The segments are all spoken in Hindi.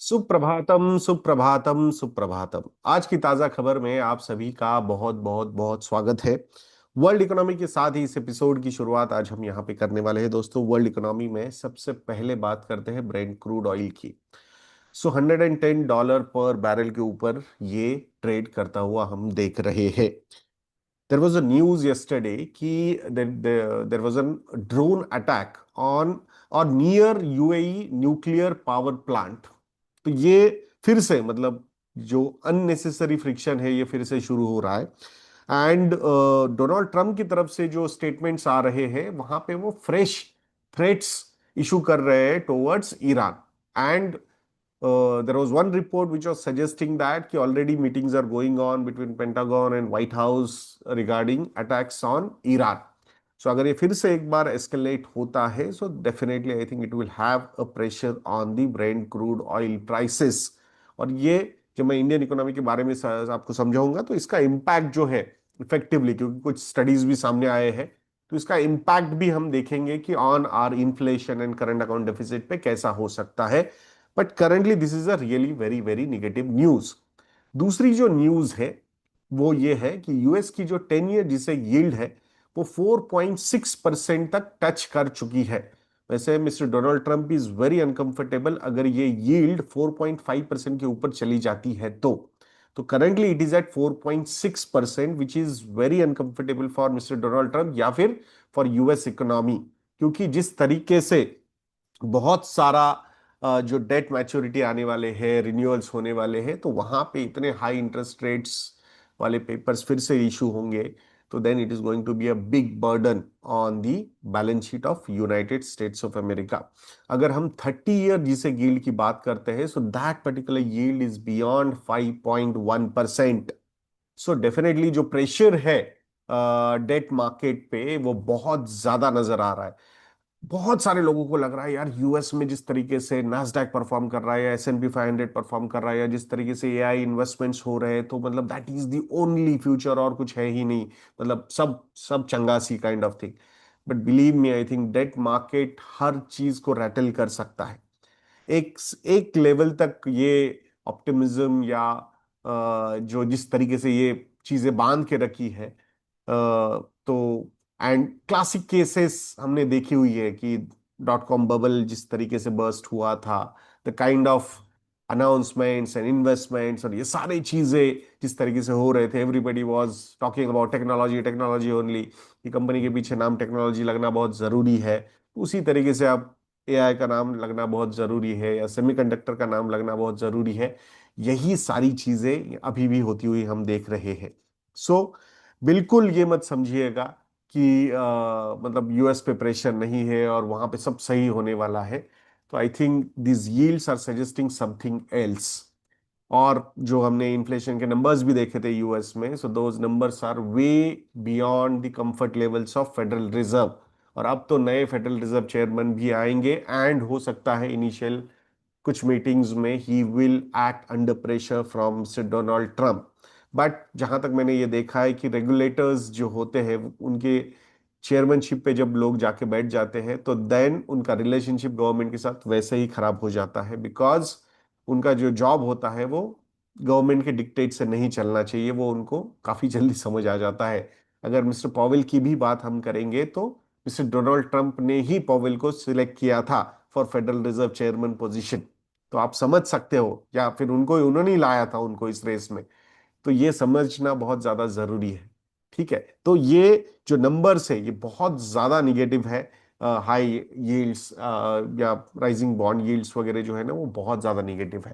सुप्रभातम सुप्रभातम सुप्रभातम। आज की ताजा खबर में आप सभी का बहुत बहुत बहुत स्वागत है। वर्ल्ड इकोनॉमी के साथ ही इस एपिसोड की शुरुआत आज हम यहाँ पे करने वाले हैं। दोस्तों, वर्ल्ड इकोनॉमी में सबसे पहले बात करते हैं ब्रेंट क्रूड ऑयल की। $110 पर बैरल के ऊपर ये ट्रेड करता हुआ हम देख रहे हैं। There was a news yesterday कि there was a drone attack on or near UAE nuclear power plant। तो ये फिर से मतलब जो अननेसेसरी फ्रिक्शन है ये फिर से शुरू हो रहा है। एंड डोनाल्ड ट्रम्प की तरफ से जो स्टेटमेंट्स आ रहे हैं वहां पे वो फ्रेश थ्रेट्स इशू कर रहे हैं towards Iran. And there was one report which was suggesting that कि already meetings are going on between Pentagon and White House regarding attacks on Iran. So अगर ये फिर से एक बार escalate होता है so definitely I think it will have a pressure on the Brent crude oil prices। और ये जब मैं इंडियन इकोनॉमी के बारे में आपको समझाऊंगा तो इसका इम्पैक्ट जो है इफेक्टिवली, क्योंकि कुछ स्टडीज भी सामने आए हैं, तो इसका इम्पैक्ट भी हम देखेंगे कि on our inflation and current account deficit पे कैसा हो सकता है। But currently this is a really very very negative news. दूसरी जो न्यूज है वो ये है कि यूएस की जो 10 ईयर जिसे यील्ड है वो 4.6% तक टच कर चुकी है। वैसे mister Donald Trump is very uncomfortable अगर ये यील्ड 4.5% के ऊपर चली जाती है तो currently it is at 4.6%, which is very uncomfortable for mister Donald Trump या फिर फॉर यूएस इकोनॉमी। क्योंकि जिस तरीके से बहुत सारा जो डेट मैच्योरिटी आने वाले हैं, रिन्यूअल्स होने वाले हैं, तो वहां पे इतने हाई इंटरेस्ट रेट्स वाले पेपर्स फिर से इशू होंगे तो then it is going to be a big burden on the balance sheet of United States of America. अगर हम 30 ईयर जिसे यील्ड की बात करते हैं so that particular yield is beyond 5.1%। So definitely जो प्रेशर है डेट मार्केट पे वो बहुत ज्यादा नजर आ रहा है। बहुत सारे लोगों को लग रहा है यार यूएस में जिस तरीके से नास्डैक परफॉर्म कर रहा है या S&P 500 परफॉर्म कर रहा है या जिस तरीके से एआई इन्वेस्टमेंट्स हो रहे हैं तो मतलब that is the only future और कुछ है ही नहीं। मतलब सब सब चंगा सी kind of thing. But believe me I think that market हर चीज को रैटल कर सकता है। एक एक लेवल तक ये ऑप्टिमिज्म या जो जिस तरीके से ये चीजें बांध के रखी है, तो एंड क्लासिक केसेस हमने देखी हुई है कि डॉट कॉम बबल जिस तरीके से बर्स्ट हुआ था, the kind of announcements and investments और ये सारी चीजें जिस तरीके से हो रहे थे, everybody was talking about technology technology only, कि कंपनी के पीछे नाम टेक्नोलॉजी लगना बहुत जरूरी है। उसी तरीके से अब एआई का नाम लगना बहुत जरूरी है या सेमीकंडक्टर का नाम लगना बहुत जरूरी है। यही सारी चीजें अभी भी होती हुई हम देख रहे हैं। सो बिल्कुल ये मत समझिएगा कि मतलब यूएस पे प्रेशर नहीं है और वहां पे सब सही होने वाला है। तो I think this yields are suggesting something else. और जो हमने इन्फ्लेशन के नंबर्स भी देखे थे यूएस में, so those numbers are way beyond the comfort levels of Federal Reserve. और अब तो नए फेडरल रिजर्व चेयरमैन भी आएंगे एंड हो सकता है इनिशियल कुछ मीटिंग्स में he will act under pressure from mister Donald Trump. But जहां तक मैंने ये देखा है कि रेगुलेटर्स जो होते हैं उनके चेयरमैनशिप पे जब लोग जाके बैठ जाते हैं तो देन उनका रिलेशनशिप गवर्नमेंट के साथ वैसे ही खराब हो जाता है, बिकॉज उनका जो जॉब होता है वो गवर्नमेंट के डिक्टेट से नहीं चलना चाहिए, वो उनको काफी जल्दी समझ आ जाता है। अगर मिस्टर पॉवेल की भी बात हम करेंगे तो मिस्टर डोनाल्ड ट्रंप ने ही पॉवेल को सिलेक्ट किया था for federal reserve chairman position. तो आप समझ सकते हो, या फिर उनको उन्होंने ही लाया था उनको इस रेस में। तो ये समझना बहुत ज्यादा जरूरी है। ठीक है, तो ये जो नंबर्स है ये बहुत ज्यादा निगेटिव है। हाई यील्ड्स या राइजिंग बॉन्ड यील्ड्स वगैरह जो है ना वो बहुत ज्यादा निगेटिव है।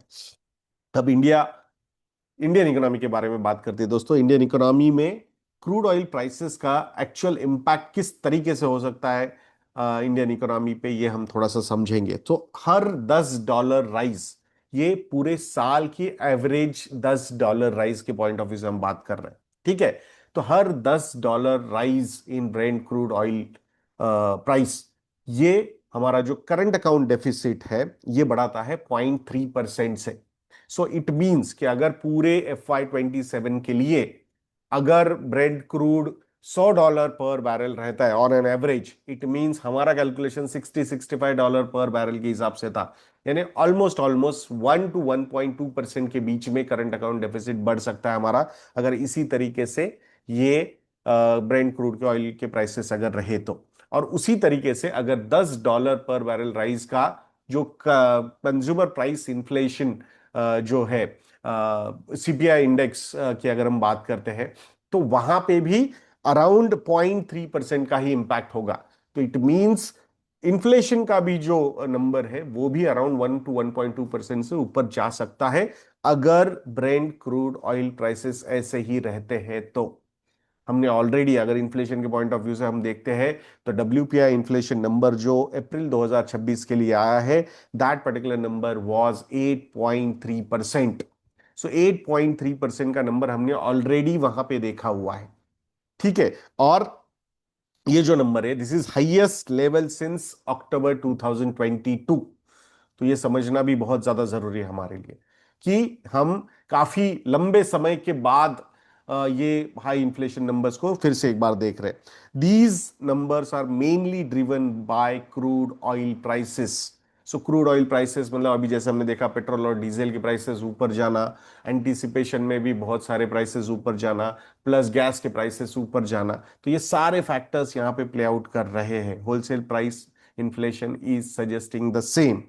अब इंडियन इकोनॉमी के बारे में बात करते हैं। दोस्तों, इंडियन इकोनॉमी में क्रूड ऑयल प्राइसेस का एक्चुअल इम्पैक्ट किस तरीके से हो सकता है इंडियन इकोनॉमी पे, ये हम थोड़ा सा समझेंगे। तो हर $10 राइज, ये पूरे साल की एवरेज $10 राइज के पॉइंट ऑफ व्यू से हम बात कर रहे हैं। ठीक है, तो हर $10 rise in Brent crude oil price, ये हमारा जो करंट अकाउंट डेफिसिट है ये बढ़ाता है 0.3% से। सो इट मीन्स कि अगर पूरे FY 27 के लिए अगर ब्रेड क्रूड $100 पर बैरल रहता है on an average, it means हमारा कैलकुलेशन $60-65 पर बैरल के हिसाब से था। यानी ऑलमोस्ट ऑलमोस्ट 1 to 1.2% के बीच में करंट अकाउंट डेफिसिट बढ़ सकता है हमारा, अगर इसी तरीके से ये ब्रेंट क्रूड के ऑयल के प्राइसेस अगर रहे तो। और उसी तरीके से अगर $10 पर बैरल राइस का जो कंज्यूमर प्राइस इन्फ्लेशन जो है सीपीआई इंडेक्स की अगर हम बात करते हैं, तो वहां पे भी अराउंड 0.3% का ही इंपैक्ट होगा। तो इट मींस इन्फ्लेशन का भी जो नंबर है वो भी अराउंड 1 to 1.2% से ऊपर जा सकता है, अगर ब्रेंट क्रूड ऑयल प्राइसेस ऐसे ही रहते हैं तो। हमने ऑलरेडी अगर इन्फ्लेशन के पॉइंट ऑफ व्यू से हम देखते हैं, तो डब्ल्यूपीआई इन्फ्लेशन नंबर जो अप्रैल 2026 के लिए आया है, दैट पर्टिकुलर नंबर वाज 8.3%। सो 8.3% का नंबर हमने ऑलरेडी वहां पे देखा हुआ है। ठीक है। और ये जो नंबर है, this is highest level since अक्टूबर 2022। तो ये समझना भी बहुत ज्यादा जरूरी है हमारे लिए कि हम काफी लंबे समय के बाद ये हाई इन्फ्लेशन नंबर्स को फिर से एक बार देख रहे हैं। These numbers are mainly driven by crude oil prices. So crude oil prices मतलब अभी जैसे हमने देखा पेट्रोल और डीजल के प्राइसेस ऊपर जाना, एंटीसिपेशन में भी बहुत सारे प्राइसेस ऊपर जाना, प्लस गैस के प्राइसेस ऊपर जाना, तो ये सारे फैक्टर्स यहाँ पे प्ले आउट कर रहे हैं। Wholesale price inflation is suggesting the same.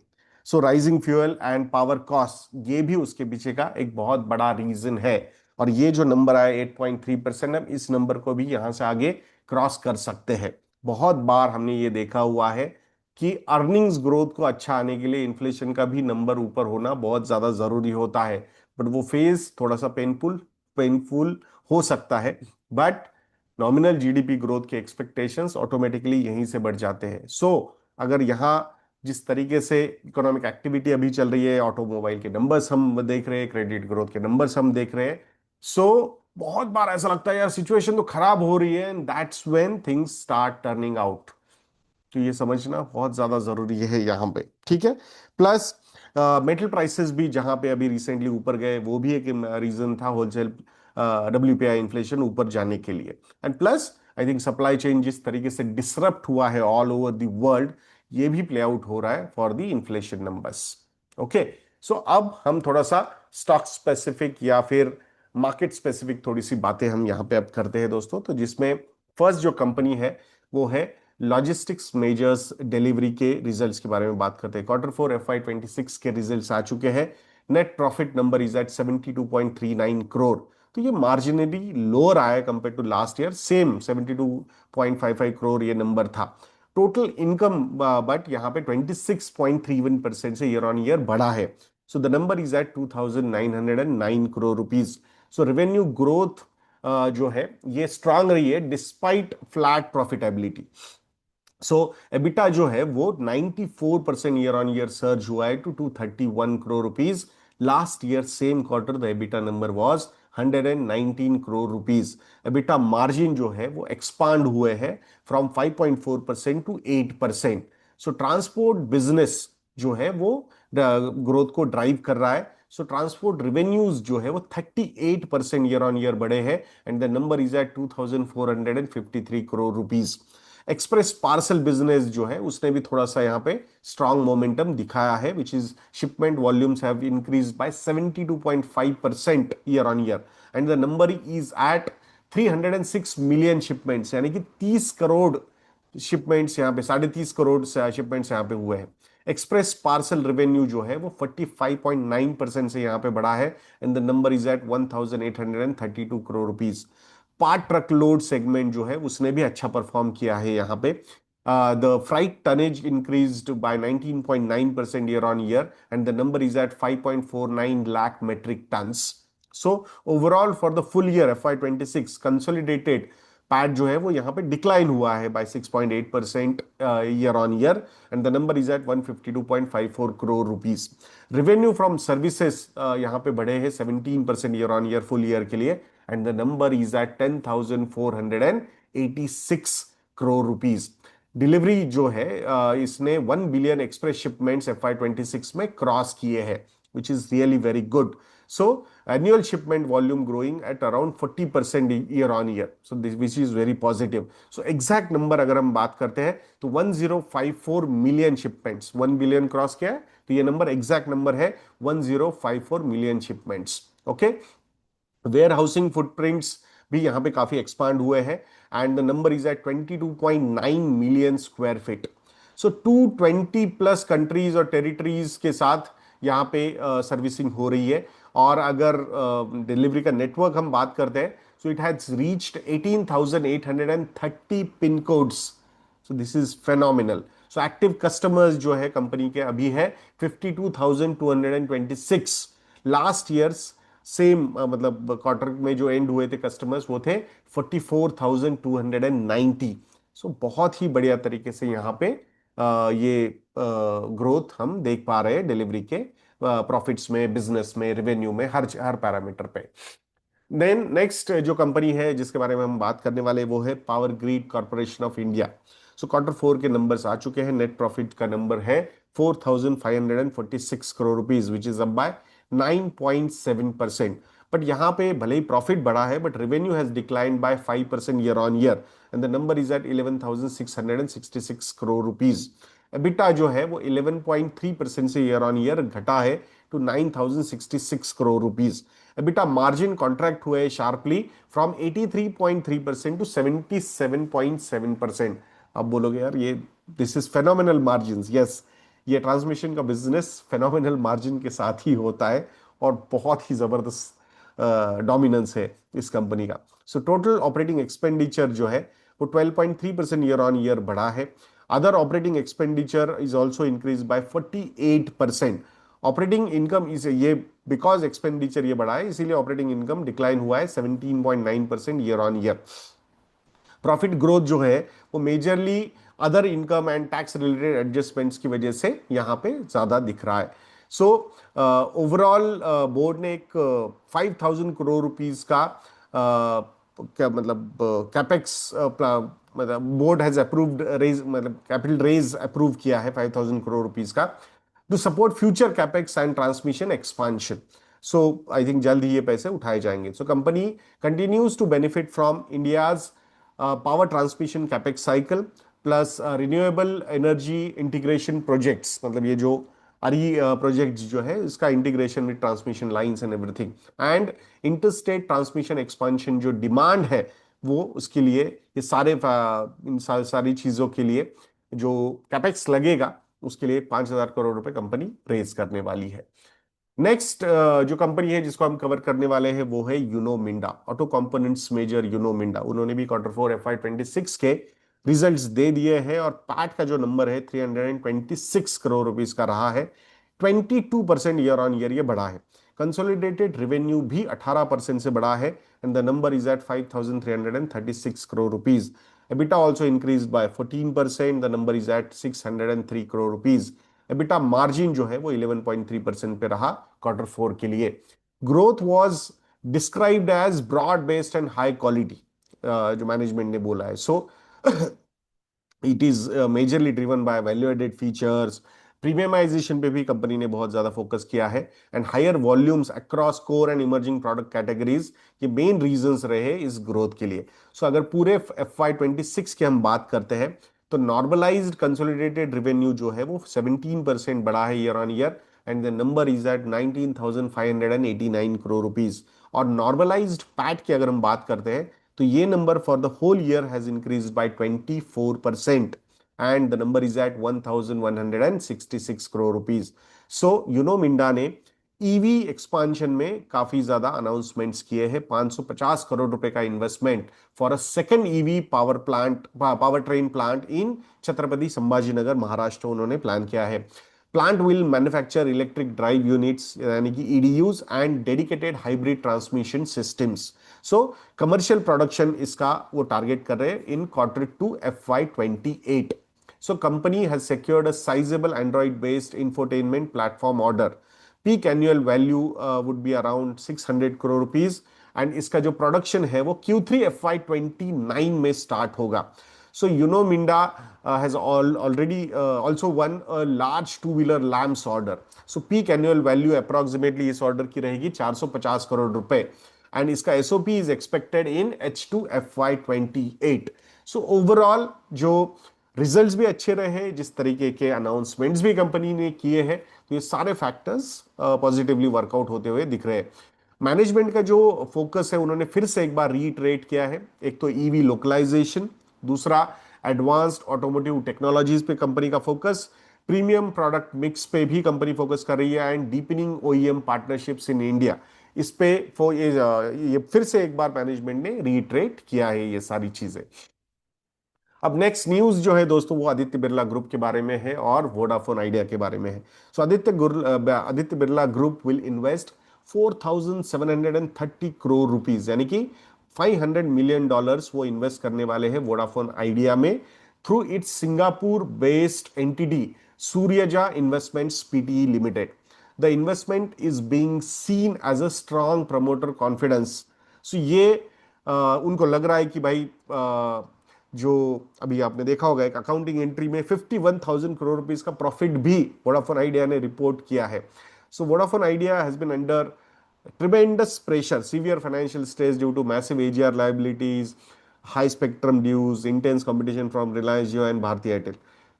So rising fuel and power cost, ये भी उसके पीछे का एक बहुत बड़ा रीजन है। और ये जो नंबर आया 8.3%, अब इस नंबर को भी यहां से आगे क्रॉस कर सकते हैं। बहुत बार हमने ये देखा हुआ है कि अर्निंग्स ग्रोथ को अच्छा आने के लिए इन्फ्लेशन का भी नंबर ऊपर होना बहुत ज्यादा जरूरी होता है। बट वो फेज थोड़ा सा पेनफुल पेनफुल हो सकता है। बट नॉमिनल जीडीपी ग्रोथ के एक्सपेक्टेशंस ऑटोमेटिकली यहीं से बढ़ जाते हैं। सो अगर यहाँ जिस तरीके से इकोनॉमिक एक्टिविटी अभी चल रही है, ऑटोमोबाइल के नंबर्स हम देख रहे हैं, क्रेडिट ग्रोथ के नंबर्स हम देख रहे हैं, सो बहुत बार ऐसा लगता है यार सिचुएशन तो खराब हो रही है, and that's when things start turning out. तो ये समझना बहुत ज्यादा जरूरी है यहाँ पे। ठीक है। प्लस मेटल प्राइसेस भी जहां पे अभी रिसेंटली ऊपर गए, वो भी एक रीजन था होलसेल डब्ल्यूपीआई इन्फ्लेशन ऊपर जाने के लिए। And plus I think supply chain जिस तरीके से डिसरप्ट हुआ है ऑल ओवर द वर्ल्ड, ये भी प्ले आउट हो रहा है for the inflation numbers. Okay. So अब हम थोड़ा सा स्टॉक स्पेसिफिक या फिर मार्केट स्पेसिफिक थोड़ी सी बातें हम यहाँ पे अब करते हैं दोस्तों। तो जिसमें फर्स्ट जो कंपनी है वो है लॉजिस्टिक्स मेजर्स डिलीवरी के रिजल्ट्स के बारे में बात करते हैं। Q4 FY26 के रिजल्ट्स आ चुके हैं। Net profit number is at 72.39 crore. तो ये मार्जिनली लोअर आया compare to last year, same 72.55 crore ये नंबर था। टोटल इनकम बट यहाँ पे 26.31% से ईयर ऑन ईयर बढ़ा है। So the number is at 2,909 crore rupees. So revenue growth जो है ये स्ट्रांग रही है despite flat profitability. So EBITDA जो है वो 94% ईयर ऑन ईयर सर्ज हुआ है to 231 crore rupees. Last year same quarter the EBITDA number was 119 crore rupees. EBITDA margin जो है वो एक्सपांड हुए हैं from 5.4% to 8%। So transport business जो है वो ग्रोथ को ड्राइव कर रहा है। सो ट्रांसपोर्ट रेवेन्यूज जो है वो 38% ईयर ऑन ईयर बढ़े हैं, and the number is at 2,453 crore rupees. Express parcel business जो है उसने भी थोड़ा सा यहाँ पे स्ट्रॉन्ग मोमेंटम दिखाया है, which is shipment volumes have increased by 72.5% year on year, and the number is at 306 million shipments, यानी कि 30 करोड़ शिपमेंट्स यहाँ पे, 30.5 करोड़ शिपमेंट्स यहाँ पे हुए हैं। एक्सप्रेस पार्सल रेवेन्यू जो है वो 45.9% से यहाँ पे बढ़ा है, and the number is at 1,832 crore rupees. Part truck load segment जो है उसने भी अच्छा परफॉर्म किया है यहाँ पे। The freight tonnage increased by 19.9% year on year, and the number is at 5.49 lakh metric tons. So overall for the full year FY26 consolidated PAT जो है वो यहाँ पे डिक्लाइन हुआ है by 6.8% year on year, and the number is at 152.54 crore rupees. Revenue from services यहाँ पे बढ़े हैं 17% year on year full year के लिए, and the number is at 10,486 crore rupees। Delivery जो है इसने 1 बिलियन एक्सप्रेस शिपमेंट्स FY26 में क्रॉस किए हैं, which is really very good। So annual shipment volume growing at around 40% year on year, so this which is very positive। so exact number अगर हम बात करते हैं तो 1054 मिलियन शिपमेंट्स, 1 बिलियन क्रॉस किया है तो ये नंबर एग्जैक्ट नंबर है 1054 million shipments. Okay, warehousing footprints भी यहाँ पे काफी एक्सपांड हुए हैं and the number is at 22.9 million square feet. So 220 plus countries और टेरिटरीज के साथ यहाँ पे सर्विसिंग हो रही है। और अगर डिलीवरी का नेटवर्क हम बात करते हैं, so it has reached 18,830 pin codes. So this is phenomenal. So active customers जो है कंपनी के अभी है 52,226। लास्ट ईयर्स सेम मतलब क्वार्टर में जो एंड हुए थे कस्टमर्स वो थे 44,290। सो बहुत ही बढ़िया तरीके से यहाँ पे ये ग्रोथ हम देख पा रहे हैं डिलीवरी के प्रॉफिट्स में, बिजनेस में, रेवेन्यू में, हर हर पैरामीटर पे। देन नेक्स्ट जो कंपनी है जिसके बारे में हम बात करने वाले वो है Power Grid Corporation of India. So quarter four के नंबर्स आ चुके हैं। नेट प्रॉफिट का नंबर है 4,546 crore rupees which is up by 9.7%। But यहाँ पे भले ही प्रॉफिट बढ़ा है but revenue has declined by 5% year on year and the number is at 11,666 crore rupees. EBITDA जो है वो 11.3% से ईयर ऑन ईयर घटा है to 9,066 crore rupees. EBITDA margin contract हुए शार्पली फ्रॉम 83.3% टू 77.7%। अब बोलोगे यार ये this is phenomenal margin. Yes, ये ट्रांसमिशन का बिजनेस फेनोमिनल मार्जिन के साथ ही होता है और बहुत ही जबरदस्त डोमिनेंस है इस कंपनी का। सो टोटल ऑपरेटिंग एक्सपेंडिचर जो है वो 12.3% ईयर ऑन ईयर बढ़ा है। Other operating expenditure is also increase by 48%। Operating income इस ये बिकॉज एक्सपेंडिचर ये बढ़ा है इसीलिए ऑपरेटिंग इनकम डिक्लाइन हुआ है 17.9% year on year. Profit growth जो है वो majorly other income and tax related adjustments की वजह से यहां पे ज्यादा दिख रहा है। सो ओवरऑल बोर्ड ने एक 5,000 करोड़ रुपीस का क्या मतलब कैपेक्स मतलब बोर्ड हैज अप्रूव्ड रेज मतलब कैपिटल रेज अप्रूव किया है 5,000 करोड़ रुपीस का to support future capex and transmission expansion. So I think जल्द ही ये पैसे उठाए जाएंगे। सो company continues to benefit from India's power transmission capex cycle plus renewable energy integration projects, मतलब ये जो अरी प्रोजेक्ट जो है इसका integration with transmission lines and everything and interstate transmission expansion जो डिमांड है वो उसके लिए ये इन सारी चीजों के लिए जो कैपेक्स लगेगा उसके लिए 5,000 करोड़ रुपए कंपनी रेज करने वाली है। नेक्स्ट जो कंपनी है जिसको हम कवर करने वाले हैं वो है Uno Minda, auto components major Uno Minda. उन्होंने भी क्वार्टर फोर FY26 के रिजल्ट्स दे दिए हैं और पैट का जो नंबर है 326 करोड़ रुपीस का रहा है। 22% ईयर ऑन ईयर ये बढ़ा है। कंसोलिडेटेड रेवेन्यू भी 18% से बढ़ा है and the number is at 5,336 crore rupees. EBITDA also increased by 14%, the number is at 603 crore rupees। EBITDA margin जो है वो 11.3% पे रहा क्वार्टर फोर के लिए। Growth was described as broad based and high quality जो मैनेजमेंट ने बोला है। So it is majorly driven by value added features. Premiumisation पे भी कंपनी ने बहुत ज्यादा फोकस किया है and higher volumes across core and emerging product categories ये मेन रीजंस रहे इस ग्रोथ के लिए। सो अगर पूरे FY26 की हम बात करते हैं तो नॉर्मलाइज्ड कंसोलिडेटेड रेवेन्यू जो है वो 17% बढ़ा है year on year and the number is at 19,589 crore rupees. और नॉर्मलाइज्ड पैट की अगर हम बात करते हैं तो ये number for the whole year has increase by 24% and the number is at 1,166 crore rupees. So Uno Minda ने ईवी एक्सपांशन में काफी ज्यादा अनाउंसमेंट्स किए हैं। 550 करोड़ रुपए का investment for a second EV power train plant in Chhatrapati Sambhajinagar Maharashtra उन्होंने प्लान किया है। Plant will manufacture electric drive units यानी कि EDUs and dedicated hybrid transmission systems. So commercial production इसका वो टारगेट कर रहे हैं इन Q2 FY28। So company has secured a sizable Android-based infotainment platform order. Peak annual value would be around 600 crore rupees and इसका जो प्रोडक्शन है वो Q3 FY29 में स्टार्ट होगा। So Uno Minda has already also won a large two-wheeler lamps order. So peak annual value approximately इस ऑर्डर की रहेगी 450 करोड़ रुपए and इसका SOP is expected in H2 FY28। So overall जो रिजल्ट्स भी अच्छे रहे, जिस तरीके के अनाउंसमेंट्स भी कंपनी ने किए हैं, तो ये सारे फैक्टर्स पॉजिटिवली वर्कआउट होते हुए दिख रहे हैं। मैनेजमेंट का जो फोकस है उन्होंने फिर से एक बार रीइटरेट किया है। एक तो ईवी लोकलाइजेशन, दूसरा एडवांस्ड ऑटोमोटिव टेक्नोलॉजीज पे कंपनी का फोकस, प्रीमियम प्रोडक्ट मिक्स पे भी कंपनी फोकस कर रही है, and deepening OEM partnerships in India. इस पे ये फिर से एक बार मैनेजमेंट ने रीइटरेट किया है ये सारी चीजें। अब नेक्स्ट न्यूज जो है दोस्तों वो आदित्य बिरला ग्रुप के बारे में है और वोडाफोन आइडिया के बारे में है। So Aditya Birla group will invest 4,730 crore rupees, यानी कि $500 मिलियन वो इन्वेस्ट करने वाले हैं वोडाफोन आइडिया में, through its Singapore based entity Suryaja investments PTE limited. The investment is being seen as a strong promoter confidence. So ये उनको लग रहा है कि भाई जो अभी आपने देखा होगा एक अकाउंटिंग एंट्री में 51,000 करोड़ रुपीस का प्रॉफिट भी वोडाफोन आइडिया ने रिपोर्ट किया है। So Vodafone Idea has been under tremendous pressure, severe financial stress due to massive AGR liabilities, high spectrum dues, intense competition from Reliance Jio and Bharti Airtel।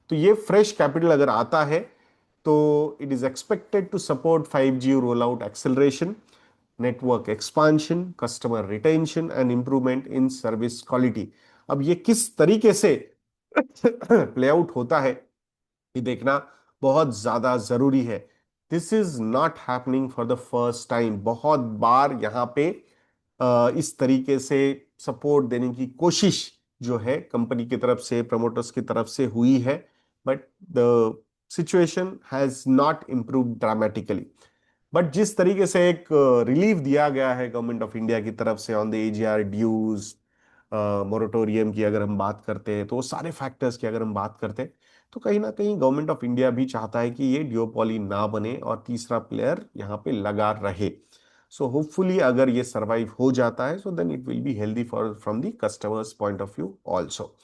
तो ये फ्रेश कैपिटल अगर आता है तो it is expected to support 5G roll out acceleration, network expansion, customer retention and improvement in service quality. अब ये किस तरीके से प्ले आउट होता है ये देखना बहुत ज्यादा जरूरी है। This is not happening for the first time. बहुत बार यहाँ पे इस तरीके से सपोर्ट देने की कोशिश जो है कंपनी की तरफ से, प्रमोटर्स की तरफ से हुई है, but the situation has not improve dramatically. But जिस तरीके से एक रिलीफ दिया गया है गवर्नमेंट ऑफ इंडिया की तरफ से on the AGR dues, moratorium की अगर हम बात करते हैं, तो वो सारे फैक्टर्स की अगर हम बात करते हैं, तो कहीं ना कहीं गवर्नमेंट ऑफ इंडिया भी चाहता है कि ये डिओपॉली ना बने और तीसरा प्लेयर यहाँ पे लगा रहे। सो होपफुली अगर ये सरवाइव हो जाता है, so then it will be healthy for from the customers point of view also.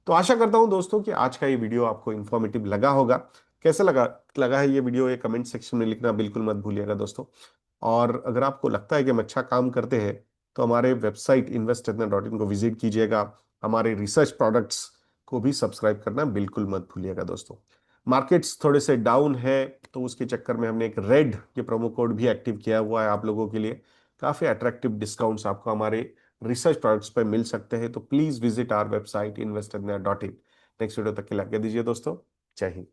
तो आशा करता हूं दोस्तों कि आज का ये वीडियो आपको इन्फॉर्मेटिव लगा होगा। कैसा लगा लगा है ये वीडियो, ये कमेंट सेक्शन में लिखना बिल्कुल मत भूलिएगा दोस्तों। और अगर आपको लगता है कि हम अच्छा काम करते हैं, तो हमारे वेबसाइट investedna.in को विजिट कीजिएगा। हमारे रिसर्च प्रोडक्ट्स को भी सब्सक्राइब करना बिल्कुल मत भूलिएगा दोस्तों। मार्केट्स थोड़े से डाउन है, तो उसके चक्कर में हमने एक रेड ये प्रोमो कोड भी एक्टिव किया हुआ है आप लोगों के लिए। काफी अट्रैक्टिव डिस्काउंट्स आपको हमारे रिसर्च प्रोडक्ट्स पर मिल सकते हैं, तो please visit our website investedna.in। Next video तक के लिए आज्ञा दीजिए दोस्तों। जय हिंद।